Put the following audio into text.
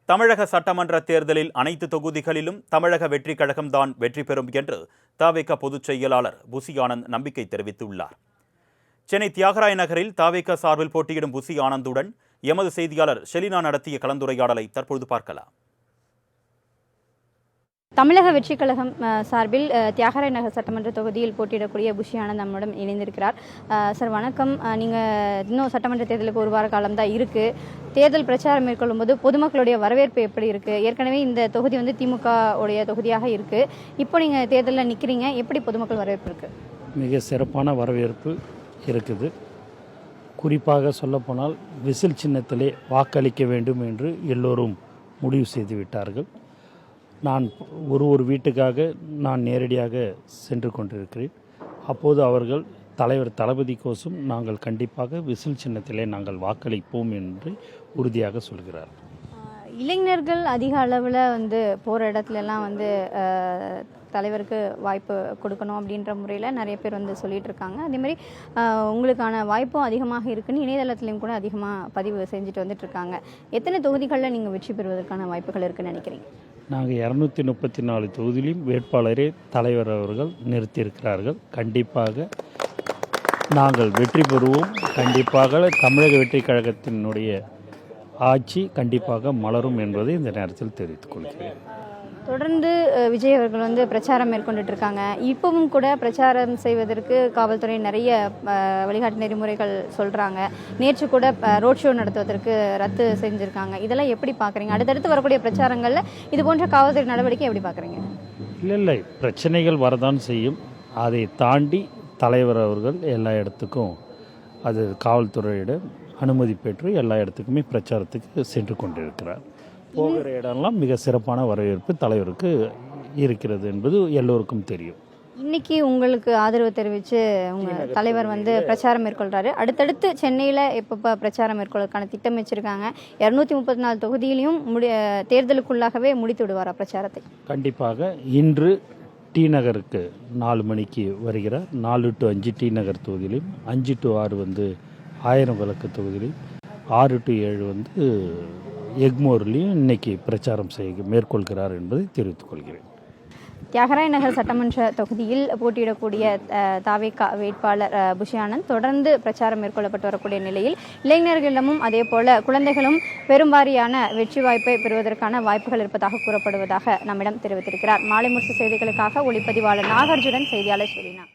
தமிழக சட்டமன்ற தேர்தலில் அனைத்து தொகுதிகளிலும் தமிழக வெற்றி கழகம்தான் வெற்றி பெறும் என்று தவிக பொதுச் செயலாளர் புசி ஆனந்த் நம்பிக்கை தெரிவித்துள்ளார். சென்னை தியாகராய நகரில் தவிக சார்பில் போட்டியிடும் புசி ஆனந்துடன் எமது செய்தியாளர் ஷெலினா நடத்திய கலந்துரையாடலை தற்பொழுது பார்க்கலாம். தமிழக வெற்றி கழகம் சார்பில் தியாகராய நகர் சட்டமன்ற தொகுதியில் போட்டியிடக்கூடிய புசி ஆனந்த் நம்மிடம் இணைந்திருக்கிறார். சார் வணக்கம். நீங்கள் இன்னும் சட்டமன்ற தேர்தலுக்கு ஒரு வார காலம் தான் இருக்குது. தேர்தல் பிரச்சாரம் மேற்கொள்ளும் போது பொதுமக்களுடைய வரவேற்பு எப்படி இருக்குது? ஏற்கனவே இந்த தொகுதி வந்து திமுக உடைய தொகுதியாக இருக்குது. இப்போ நீங்கள் தேர்தலில் நிற்கிறீங்க, எப்படி பொதுமக்கள் வரவேற்பு இருக்குது? மிக சிறப்பான வரவேற்பு இருக்குது. குறிப்பாக சொல்லப்போனால் விசில் சின்னத்திலே வாக்களிக்க வேண்டும் என்று எல்லோரும் முடிவு செய்து விட்டார்கள். நான் ஒரு வீட்டுக்காக நான் நேரடியாக சென்று கொண்டிருக்கிறேன். அப்போது அவர்கள் தலைவர் தளபதி கோசம் நாங்கள் கண்டிப்பாக விசில் சின்னத்திலே நாங்கள் வாக்களிப்போம் என்று உறுதியாக சொல்கிறார். இளைஞர்கள் அதிக அளவில் வந்து போகிற இடத்துலலாம் வந்து தலைவருக்கு வாய்ப்பு கொடுக்கணும் அப்படின்ற முறையில் நிறைய பேர் வந்து சொல்லிகிட்டு இருக்காங்க. அதேமாதிரி உங்களுக்கான வாய்ப்பும் அதிகமாக இருக்குன்னு இணையதளத்துலேயும் கூட அதிகமாக பதிவு செஞ்சுட்டு வந்துட்டுருக்காங்க. எத்தனை தொகுதிகளில் நீங்கள் வெற்றி பெறுவதற்கான வாய்ப்புகள் இருக்குன்னு நினைக்கிறீங்க? நாங்கள் 234 தொகுதியிலும் வேட்பாளரே தலைவர் அவர்கள் நிறுத்தியிருக்கிறார்கள். கண்டிப்பாக நாங்கள் வெற்றி பெறுவோம். கண்டிப்பாக தமிழக வெற்றி கழகத்தினுடைய ஆட்சி கண்டிப்பாக மலரும் என்பதை இந்த நேரத்தில் தெரிவித்துக் கொள்கிறேன். தொடர்ந்து விஜய் அவர்கள் வந்து பிரச்சாரம் மேற்கொண்டுட்டு இருக்காங்க. இப்பவும் கூட பிரச்சாரம் செய்வதற்கு காவல்துறை நிறைய வழிகாட்டு நெறிமுறைகள் சொல்கிறாங்க. நேற்று கூட ரோட் ஷோ நடத்துவதற்கு ரத்து செஞ்சுருக்காங்க. இதெல்லாம் எப்படி பார்க்குறீங்க? அடுத்தடுத்து வரக்கூடிய பிரச்சாரங்களில் இது போன்ற காவல்துறை நடவடிக்கை எப்படி பார்க்குறீங்க? இல்லை, பிரச்சனைகள் வரதான் செய்யும். அதை தாண்டி தலைவர் அவர்கள் எல்லா இடத்துக்கும் அது காவல்துறையிடம் அனுமதி பெற்று எல்லா இடத்துக்குமே பிரச்சாரத்துக்கு சென்று கொண்டிருக்கிறார். போகிற இடம்லாம் மிக சிறப்பான வரவேற்பு தலைவருக்கு இருக்கிறது என்பது எல்லோருக்கும் தெரியும். இன்னைக்கு உங்களுக்கு ஆதரவு தெரிவித்து உங்கள் தலைவர் வந்து பிரச்சாரம் மேற்கொள்கிறாரு. அடுத்தடுத்து சென்னையில் எப்போ பிரச்சாரம் மேற்கொள்வதற்கான திட்டம் வச்சுருக்காங்க. 234 தொகுதியிலையும் தேர்தலுக்குள்ளாகவே முடித்து விடுவாரா பிரச்சாரத்தை? கண்டிப்பாக இன்று டி நகருக்கு 4 மணிக்கு வருகிறார். 4 to 5 டி நகர் தொகுதியிலும், 5 to 6 வந்து 1000 விளக்கு தொகுதியிலும், 6 to 7 வந்து எக்மோர்லேயும் இன்னைக்கு பிரச்சாரம் மேற்கொள்கிறார் என்பதை தெரிவித்துக் கொள்கிறேன். தியாகராய நகர் சட்டமன்ற தொகுதியில் போட்டியிடக்கூடிய தவிக வேட்பாளர் புசி ஆனந்த் தொடர்ந்து பிரச்சாரம் மேற்கொள்ளப்பட்டு வரக்கூடிய நிலையில் இளைஞர்களிடமும் அதே போல குழந்தைகளும் பெரும்பாரியான வெற்றி வாய்ப்பை பெறுவதற்கான வாய்ப்புகள் இருப்பதாக கூறப்படுவதாக நம்மிடம் தெரிவித்திருக்கிறார். மாலை முரசு செய்திகளுக்காக ஒளிப்பதிவாளர் நாகார்ஜுனன், செய்தியாளர் ஷெலினா.